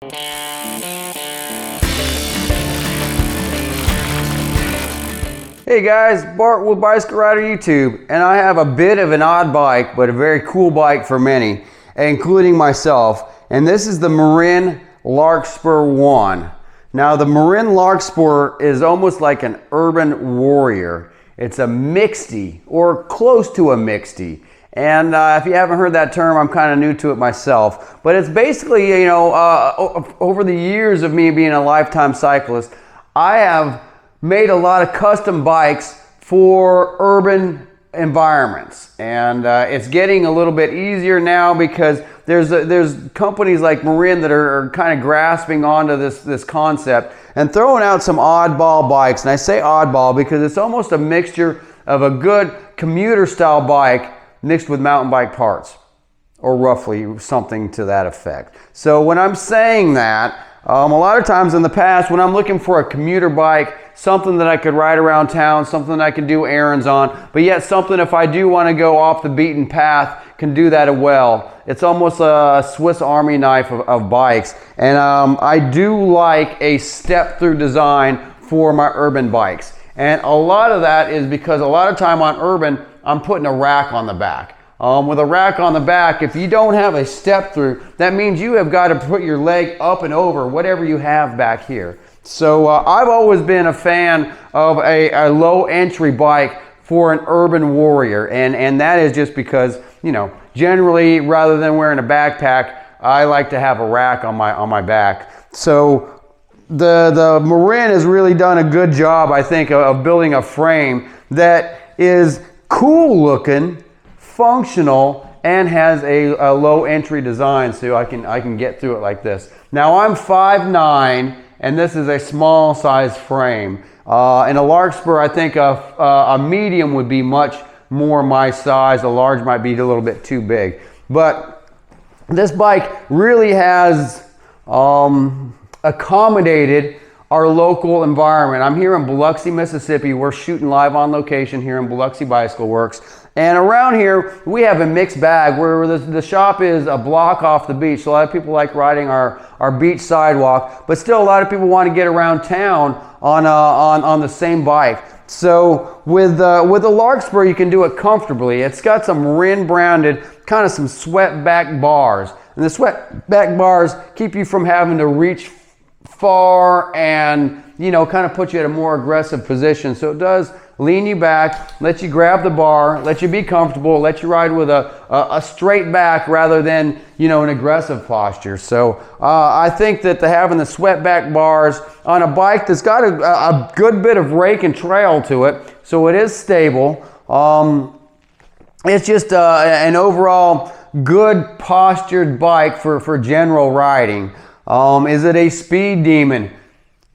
Hey guys, Bart with Bicycle Rider YouTube, and I have a bit of an odd bike, but a very cool bike for many, including myself. And this is the Marin Larkspur 1. Now the Marin Larkspur is almost like an urban warrior. It's a mixty, or close to a mixty. And if you haven't heard that term, I'm kind of new to it myself. But it's basically, you know, over the years of me being a lifetime cyclist, I have made a lot of custom bikes for urban environments, and it's getting a little bit easier now because there's companies like Marin that are kind of grasping onto this concept and throwing out some oddball bikes. And I say oddball because it's almost a mixture of a good commuter style bike mixed with mountain bike parts, or roughly something to that effect. So when I'm saying that, a lot of times in the past when I'm looking for a commuter bike, something that I could ride around town, something that I could do errands on, but yet something if I do want to go off the beaten path, can do that as well. It's almost a Swiss Army knife of bikes. And I do like a step-through design for my urban bikes. And a lot of that is because a lot of time on urban, I'm putting a rack on the back. With a rack on the back, if you don't have a step through, that means you have got to put your leg up and over whatever you have back here. So I've always been a fan of a low entry bike for an urban warrior, and that is just because, you know, generally rather than wearing a backpack, I like to have a rack on my back. So the Marin has really done a good job, I think, of building a frame that is cool looking, functional, and has a low entry design, so I can get through it like this. Now I'm 5'9", and this is a small size frame. In a Larkspur, I think a medium would be much more my size. A large might be a little bit too big. But this bike really has accommodated our local environment. I'm here in Biloxi, Mississippi. We're shooting live on location here in Biloxi Bicycle Works. And around here, we have a mixed bag where the shop is a block off the beach. So a lot of people like riding our beach sidewalk, but still a lot of people want to get around town on the same bike. So with the Larkspur, you can do it comfortably. It's got some Marin branded, kind of some swept back bars. And the swept back bars keep you from having to reach far and, you know, kind of put you at a more aggressive position. So it does lean you back, let you grab the bar, let you be comfortable, let you ride with a straight back rather than, you know, an aggressive posture. So I think that having the swept back bars on a bike that's got a good bit of rake and trail to it, so it is stable. It's just an overall good postured bike for general riding. Is it a speed demon?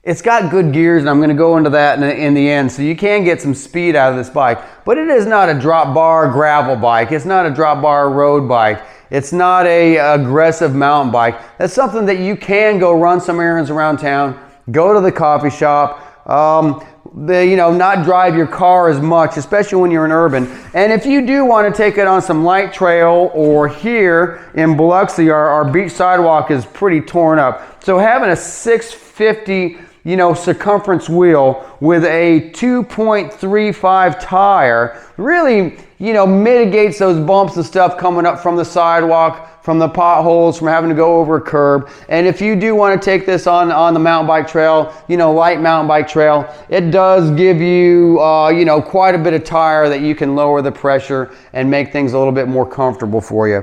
It's got good gears, and I'm going to go into that in the end, so you can get some speed out of this bike. But it is not a drop bar gravel bike. It's not a drop bar road bike. It's not a aggressive mountain bike. That's something that you can go run some errands around town, go to the coffee shop, you know, not drive your car as much, especially when you're in urban. And if you do want to take it on some light trail, or here in Biloxi, our beach sidewalk is pretty torn up. So having a 650, you know, circumference wheel with a 2.35 tire really, you know, mitigates those bumps and stuff coming up from the sidewalk, from the potholes, from having to go over a curb. And if you do want to take this on the mountain bike trail, you know, light mountain bike trail, it does give you, you know, quite a bit of tire that you can lower the pressure and make things a little bit more comfortable for you.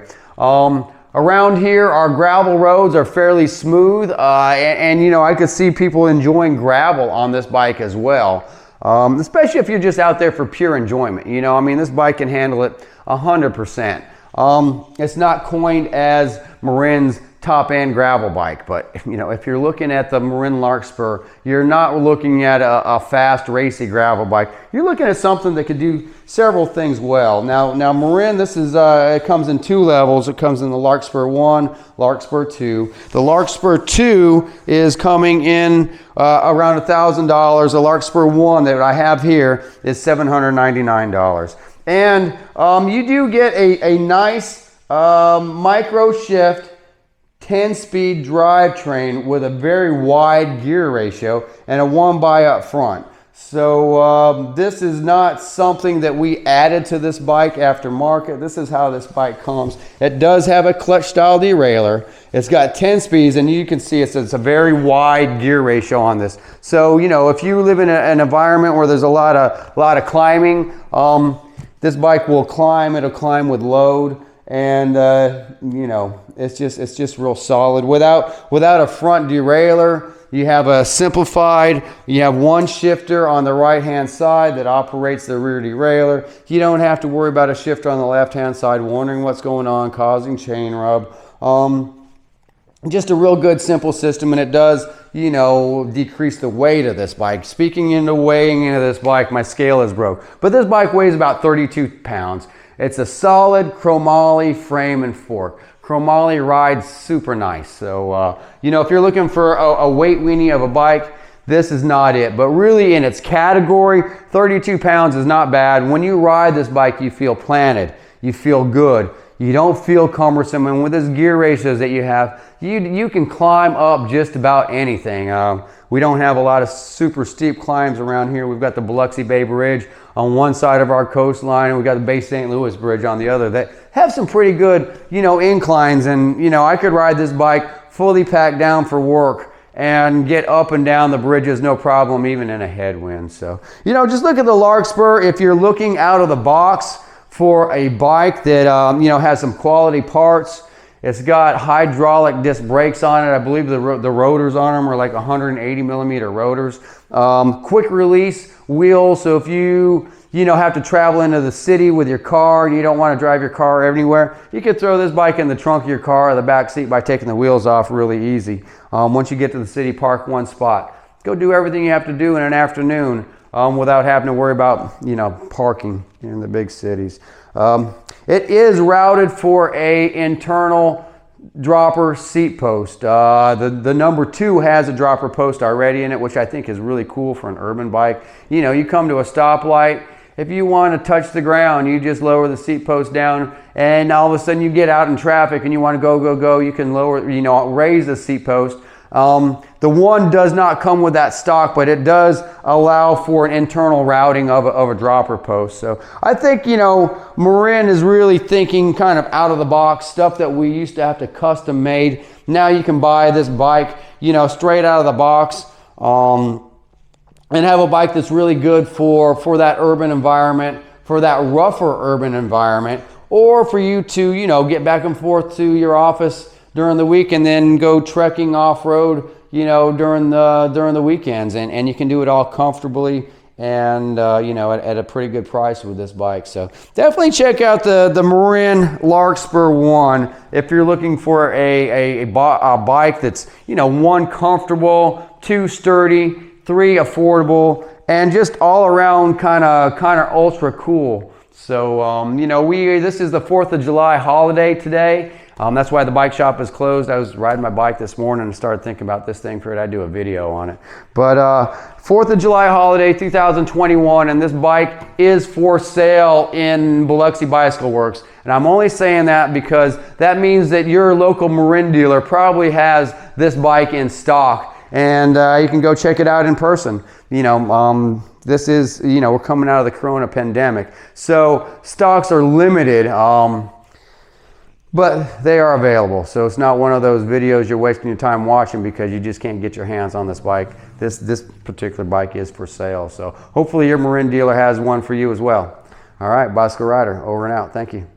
Around here, our gravel roads are fairly smooth, and you know, I could see people enjoying gravel on this bike as well, especially if you're just out there for pure enjoyment. You know, I mean, this bike can handle it 100%. It's not coined as Marin's top-end gravel bike, but you know, if you're looking at the Marin Larkspur, you're not looking at a fast, racy gravel bike. You're looking at something that could do several things well. Now Marin, this is it comes in two levels. It comes in the Larkspur 1, Larkspur 2. The Larkspur 2 is coming in around $1,000. The Larkspur 1 that I have here is $799. And you do get a nice MicroSHIFT 10-speed drivetrain with a very wide gear ratio and a 1x up front. So this is not something that we added to this bike aftermarket. This is how this bike comes. It does have a clutch style derailleur. It's got 10 speeds, and you can see it's a very wide gear ratio on this. So, you know, if you live in an environment where there's a lot of climbing, this bike will climb. It'll climb with load, and you know, it's just real solid. Without a front derailleur, you have a simplified, you have one shifter on the right hand side that operates the rear derailleur. You don't have to worry about a shifter on the left hand side wondering what's going on, causing chain rub. Just a real good simple system, and it does, you know, decrease the weight of this bike. Speaking into weighing into this bike, my scale is broke, but this bike weighs about 32 pounds. It's a solid chromoly frame and fork. Chromoly rides super nice. So, you know, if you're looking for a weight weenie of a bike, this is not it. But really in its category, 32 pounds is not bad. When you ride this bike, you feel planted. You feel good. You don't feel cumbersome. And with this gear ratios that you have, you can climb up just about anything. We don't have a lot of super steep climbs around here. We've got the Biloxi Bay Bridge on one side of our coastline, and we've got the Bay St. Louis Bridge on the other that have some pretty good, you know, inclines. And, you know, I could ride this bike fully packed down for work and get up and down the bridges no problem, even in a headwind. So, you know, just look at the Larkspur. If you're looking out of the box for a bike that, you know, has some quality parts, it's got hydraulic disc brakes on it. I believe the rotors on them are like 180 millimeter rotors. Quick release wheels, so if you know, have to travel into the city with your car and you don't want to drive your car anywhere, you can throw this bike in the trunk of your car or the back seat by taking the wheels off really easy. Once you get to the city, park one spot. Go do everything you have to do in an afternoon without having to worry about, you know, parking in the big cities. It is routed for a internal dropper seat post. The number 2 has a dropper post already in it, which I think is really cool for an urban bike. You know, you come to a stoplight, if you want to touch the ground, you just lower the seat post down, and all of a sudden you get out in traffic and you want to go, you can lower, you know, raise the seat post. The one does not come with that stock, but it does allow for an internal routing of a dropper post. So I think, you know, Marin is really thinking kind of out of the box, stuff that we used to have to custom made. Now you can buy this bike, you know, straight out of the box, and have a bike that's really good for that urban environment, for that rougher urban environment, or for you to, you know, get back and forth to your office during the week and then go trekking off-road, you know, during the weekends, and you can do it all comfortably and you know, at a pretty good price with this bike. So definitely check out the Marin Larkspur 1 if you're looking for a bike that's, you know, 1, comfortable, 2, sturdy, 3, affordable, and just all around kind of ultra cool. So you know, this is the 4th of July holiday today. That's why the bike shop is closed. I was riding my bike this morning and started thinking about this thing. Figured I'd do a video on it. But 4th of July holiday 2021, and this bike is for sale in Biloxi Bicycle Works. And I'm only saying that because that means that your local Marin dealer probably has this bike in stock, and you can go check it out in person. You know, this is, you know, we're coming out of the Corona pandemic, so stocks are limited. But they are available, so it's not one of those videos you're wasting your time watching because you just can't get your hands on this bike. This particular bike is for sale, so hopefully your Marin dealer has one for you as well. All right, Bicycle Rider, over and out. Thank you.